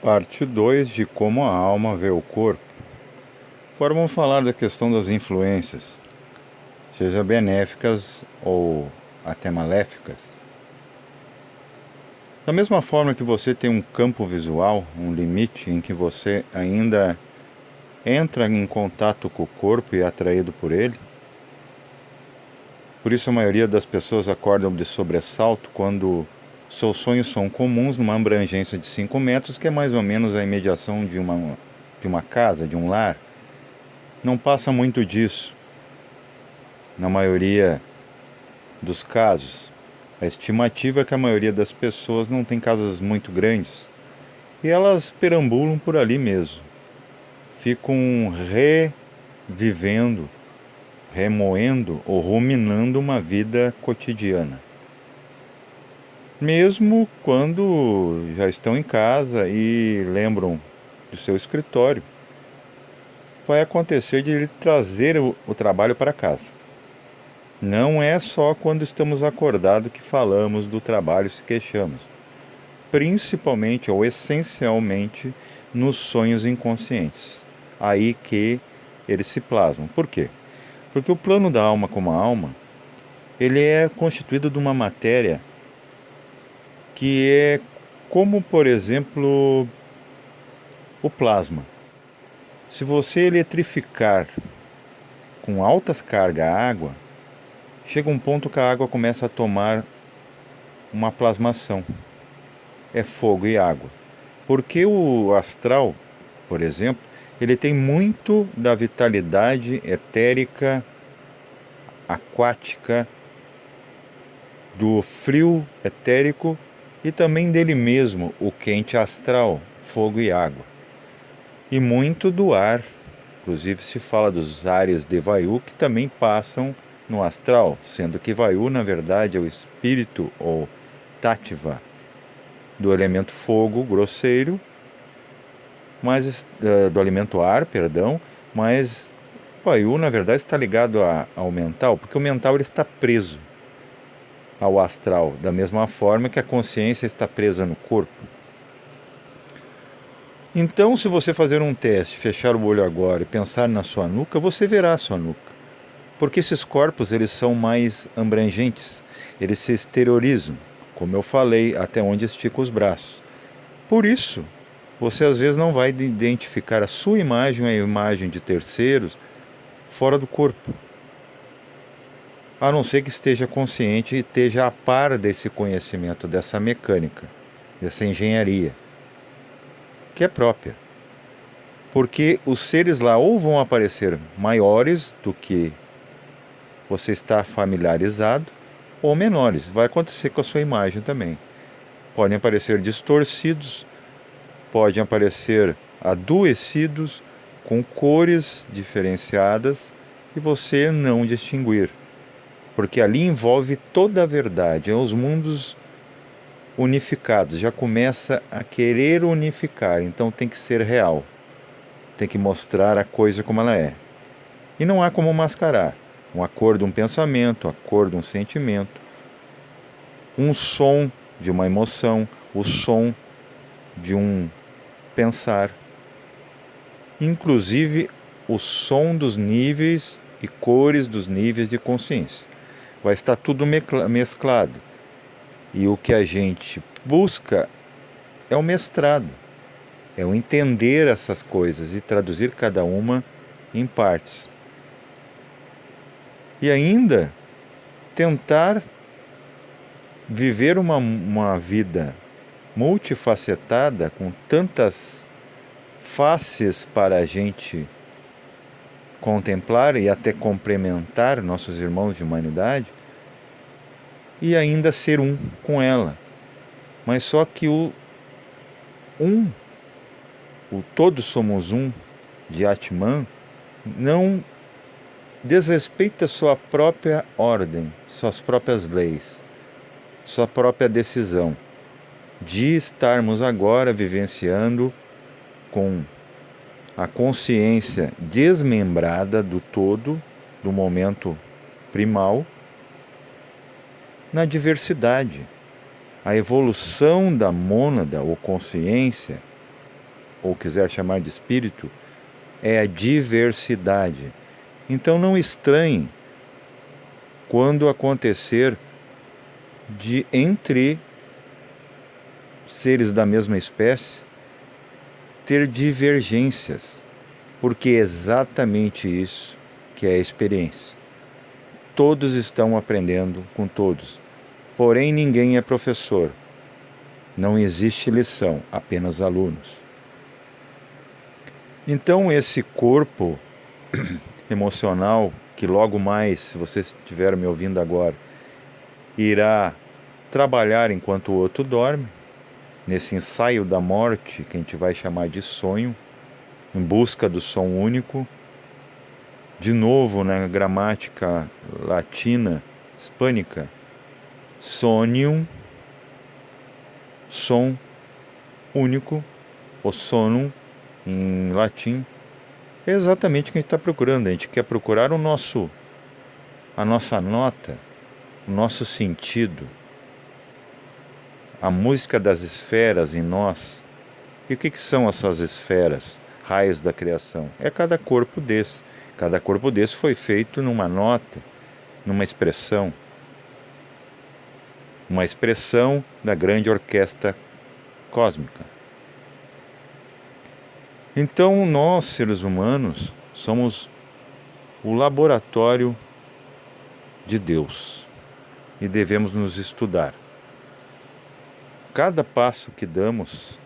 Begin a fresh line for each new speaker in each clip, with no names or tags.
Parte 2 de como a alma vê o corpo. Agora vamos falar da questão das influências, seja benéficas ou até maléficas. Da mesma forma que você tem um campo visual, um limite em que você ainda entra em contato com o corpo e é atraído por ele, por isso a maioria das pessoas acordam de sobressalto quando seus sonhos são comuns numa abrangência de 5 metros, que é mais ou menos a imediação de uma casa, de um lar. Não passa muito disso, na maioria dos casos. A estimativa é que a maioria das pessoas não tem casas muito grandes, e elas perambulam por ali mesmo. Ficam revivendo, remoendo ou ruminando uma vida cotidiana. Mesmo quando já estão em casa e lembram do seu escritório, vai acontecer de ele trazer o trabalho para casa. Não é só quando estamos acordados que falamos do trabalho e se queixamos. Principalmente ou essencialmente nos sonhos inconscientes. Aí que eles se plasmam. Por quê? Porque o plano da alma como alma, ele é constituído de uma matéria que é como, por exemplo, o plasma. Se você eletrificar com altas cargas a água, chega um ponto que a água começa a tomar uma plasmação. É fogo e água. Porque o astral, por exemplo, ele tem muito da vitalidade etérica, aquática, do frio etérico e também dele mesmo, o quente astral, fogo e água. E muito do ar, inclusive se fala dos ares de Vayu que também passam no astral, sendo que Vayu na verdade é o espírito ou Tattva do elemento fogo grosseiro, mas do elemento ar, perdão, mas Vayu na verdade está ligado ao mental, porque o mental ele está preso ao astral, da mesma forma que a consciência está presa no corpo. Então, se você fazer um teste, fechar o olho agora e pensar na sua nuca, você verá a sua nuca. Porque esses corpos eles são mais abrangentes, eles se exteriorizam, como eu falei, até onde estica os braços. Por isso, você às vezes não vai identificar a sua imagem ou a imagem de terceiros fora do corpo. A não ser que esteja consciente e esteja a par desse conhecimento, dessa mecânica, dessa engenharia, que é própria. Porque os seres lá ou vão aparecer maiores do que você está familiarizado, ou menores. Vai acontecer com a sua imagem também. Podem aparecer distorcidos, podem aparecer adoecidos, com cores diferenciadas, e você não distinguir. Porque ali envolve toda a verdade, é os mundos unificados, já começa a querer unificar, então tem que ser real, tem que mostrar a coisa como ela é. E não há como mascarar, uma cor de um pensamento, a cor de um sentimento, um som de uma emoção, o som de um pensar, inclusive o som dos níveis e cores dos níveis de consciência. Vai estar tudo mesclado. E o que a gente busca é o mestrado, é o entender essas coisas e traduzir cada uma em partes. E ainda tentar viver uma vida multifacetada, com tantas faces para a gente contemplar e até complementar nossos irmãos de humanidade, e ainda ser um com ela. Mas só que o todos somos um de Atman, não desrespeita sua própria ordem, suas próprias leis, sua própria decisão de estarmos agora vivenciando com a consciência desmembrada do todo, do momento primal, na diversidade. A evolução da mônada ou consciência ou quiser chamar de espírito, é a diversidade. Então não estranhe quando acontecer de entre seres da mesma espécie ter divergências, porque é exatamente isso que é a experiência. Todos estão aprendendo com todos, porém ninguém é professor. Não existe lição, apenas alunos. Então esse corpo emocional, que logo mais, se você estiver me ouvindo agora, irá trabalhar enquanto o outro dorme, nesse ensaio da morte, que a gente vai chamar de sonho, em busca do som único. De novo, na gramática latina, hispânica, sonium, som único, ou sonum, em latim, é exatamente o que a gente está procurando. A gente quer procurar a nossa nota, o nosso sentido, a música das esferas em nós. E o que são essas esferas, raios da criação? É cada corpo desse. Cada corpo desse foi feito numa nota, numa expressão. Uma expressão da grande orquestra cósmica. Então, nós, seres humanos, somos o laboratório de Deus e devemos nos estudar. Cada passo que damos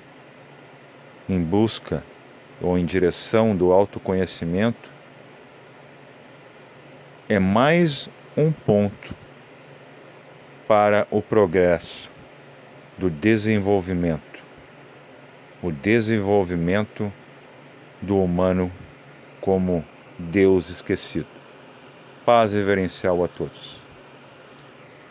em busca ou em direção do autoconhecimento é mais um ponto para o progresso do desenvolvimento, o desenvolvimento do humano como Deus esquecido. Paz reverencial a todos.